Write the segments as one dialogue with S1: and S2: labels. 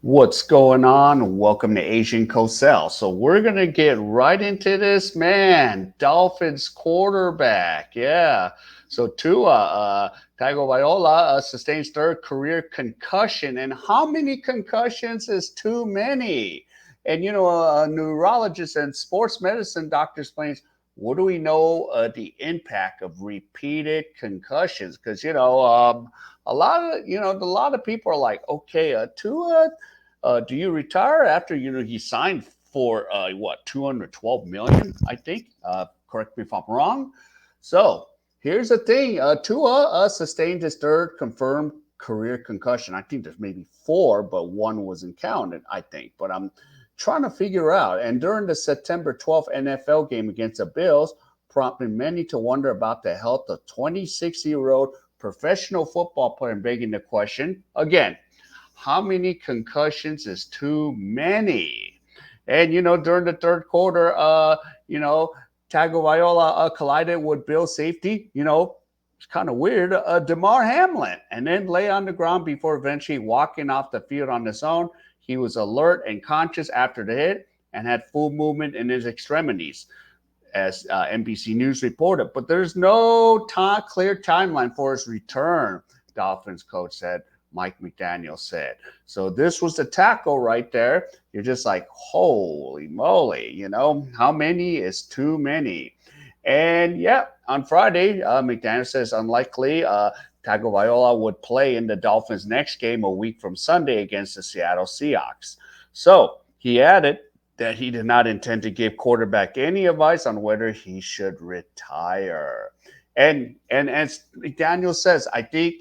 S1: What's going on? Welcome to Asian Cosell. So we're gonna get right into this, man. Dolphins quarterback, yeah. So Tua Tagovailoa sustains third career concussion, and how many concussions is too many? And a neurologist and sports medicine doctor explains what do we know the impact of repeated concussions? Because a lot of people are like, okay, Tua do you retire after he signed for what 212 million? I think. Correct me if I'm wrong. So here's the thing: Tua sustained his third confirmed career concussion. I think there's maybe four, but one wasn't counted. I think, but I'm trying to figure out. And during the September 12th NFL game against the Bills, prompting many to wonder about the health of 26-year-old professional football player, and begging the question again, how many concussions is too many? And during the third quarter, Tagovailoa collided with Bill safety. It's kind of weird. Damar Hamlin, and then lay on the ground before eventually walking off the field on his own. He was alert and conscious after the hit and had full movement in his extremities, as NBC News reported. But there's no clear timeline for his return, Dolphins coach said. Mike McDaniel said. So this was the tackle right there. You're just like, holy moly, how many is too many? And yeah, on Friday, McDaniel says unlikely Tagovailoa would play in the Dolphins' next game a week from Sunday against the Seattle Seahawks. So he added that he did not intend to give quarterback any advice on whether he should retire. And as McDaniel says, I think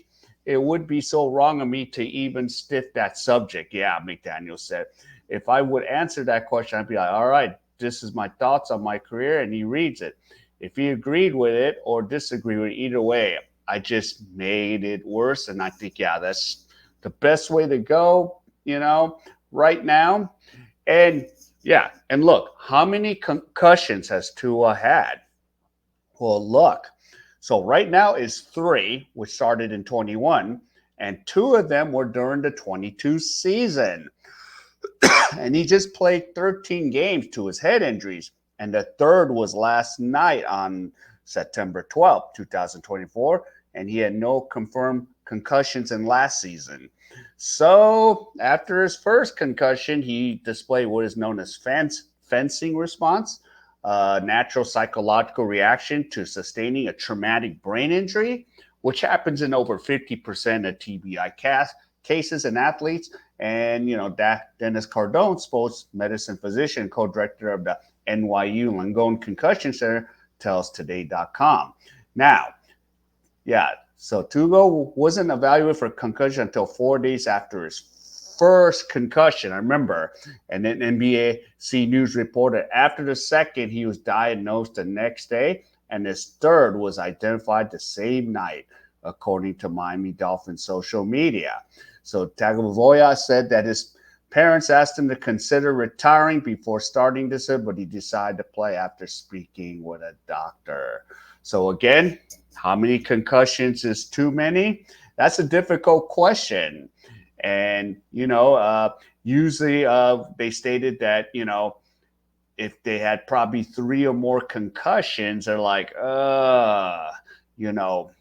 S1: it would be so wrong of me to even stiff that subject. Yeah, McDaniel said. If I would answer that question, I'd be like, all right, this is my thoughts on my career. And he reads it. If he agreed with it or disagreed with it, either way, I just made it worse. And I think, yeah, that's the best way to go, right now. And yeah, and look, how many concussions has Tua had? Well, look, so right now is three, which started in 21, and two of them were during the 22 season. And he just played 13 games to his head injuries. And the third was last night on September 12th, 2024. And he had no confirmed concussions in last season. So after his first concussion, he displayed what is known as fencing response, natural psychological reaction to sustaining a traumatic brain injury, which happens in over 50% of TBI cases in athletes. And, Dennis Cardone, sports medicine physician, co-director of the NYU Langone Concussion Center, tells Today.com. Now, yeah, so Tugo wasn't evaluated for concussion until 4 days after his first concussion, I remember. And then NBC News reported after the second, he was diagnosed the next day, and his third was identified the same night, according to Miami Dolphins social media. So Tagovailoa said that his parents asked him to consider retiring before starting this, but he decided to play after speaking with a doctor. So again, how many concussions is too many? That's a difficult question. And, usually they stated that, if they had probably three or more concussions, they're like, you know,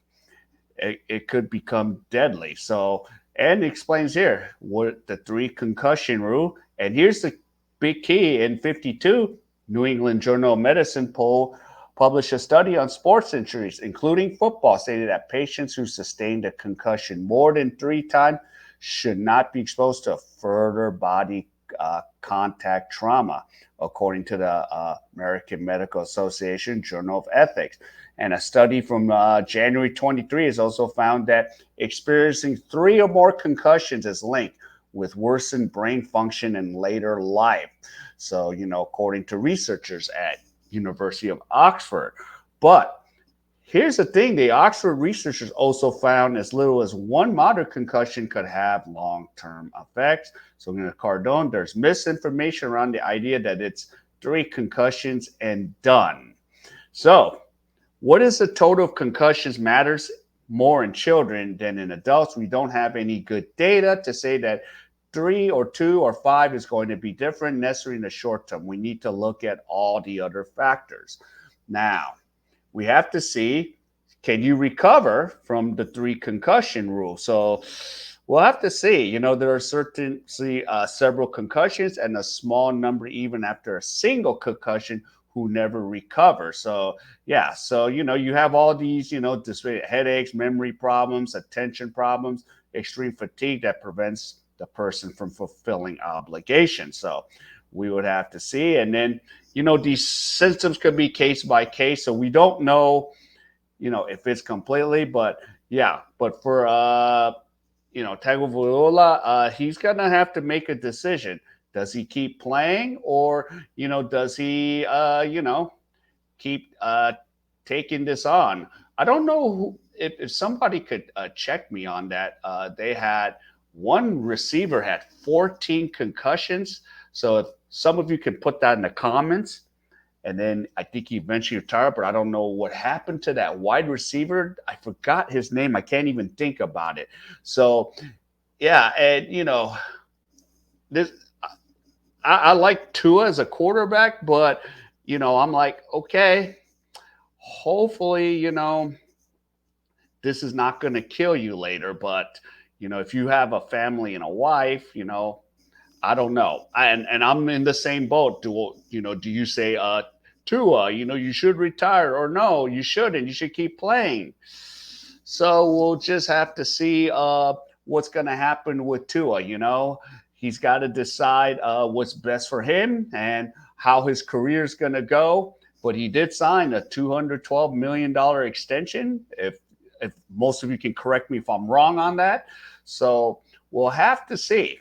S1: it could become deadly. So, and explains here what the three concussion rule. And here's the big key in 52, New England Journal of Medicine poll published a study on sports injuries, including football, stated that patients who sustained a concussion more than 3 times should not be exposed to further body contact trauma, according to the American Medical Association Journal of Ethics. And a study from January 23 has also found that experiencing three or more concussions is linked with worsened brain function in later life. So, according to researchers at University of Oxford. But here's the thing, the Oxford researchers also found as little as one moderate concussion could have long-term effects. So in the Cardone, there's misinformation around the idea that it's three concussions and done. So what is the total of concussions matters more in children than in adults. We don't have any good data to say that 3 or 2 or 5 is going to be different necessarily in the short term. We need to look at all the other factors. Now, we have to see, can you recover from the 3 concussion rule? So we'll have to see. There are certainly several concussions and a small number even after a single concussion who never recover. So yeah, so you have all these, headaches, memory problems, attention problems, extreme fatigue that prevents the person from fulfilling obligations. So we would have to see. And then, these symptoms could be case by case. So we don't know, if it's completely, but yeah, but for Tagovailoa, he's gonna have to make a decision. Does he keep playing, or does he keep taking this on? I don't know if somebody could check me on that. They had one receiver had 14 concussions. So if some of you could put that in the comments, and then I think he eventually retired, but I don't know what happened to that wide receiver. I forgot his name. I can't even think about it. So yeah, and this I like Tua as a quarterback, but I'm like, okay, hopefully, this is not going to kill you later. But if you have a family and a wife, I don't know. And I'm in the same boat. Do you say Tua, you should retire, or no, you shouldn't. You should keep playing. So we'll just have to see what's going to happen with Tua. He's got to decide what's best for him and how his career is going to go. But he did sign a $212 million extension. If most of you can correct me if I'm wrong on that. So we'll have to see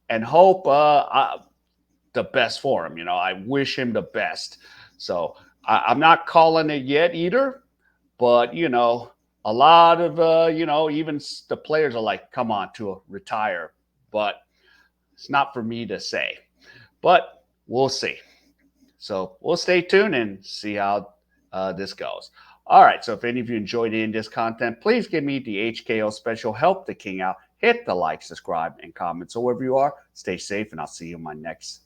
S1: and hope the best for him. I wish him the best. So I'm not calling it yet either, but a lot of even the players are like, come on, to retire, but it's not for me to say. But we'll see. So we'll stay tuned and see how this goes. All right. So if any of you enjoyed any of this content, please give me the HKO special. Help the king out. Hit the like, subscribe, and comment. So wherever you are, stay safe, and I'll see you in my next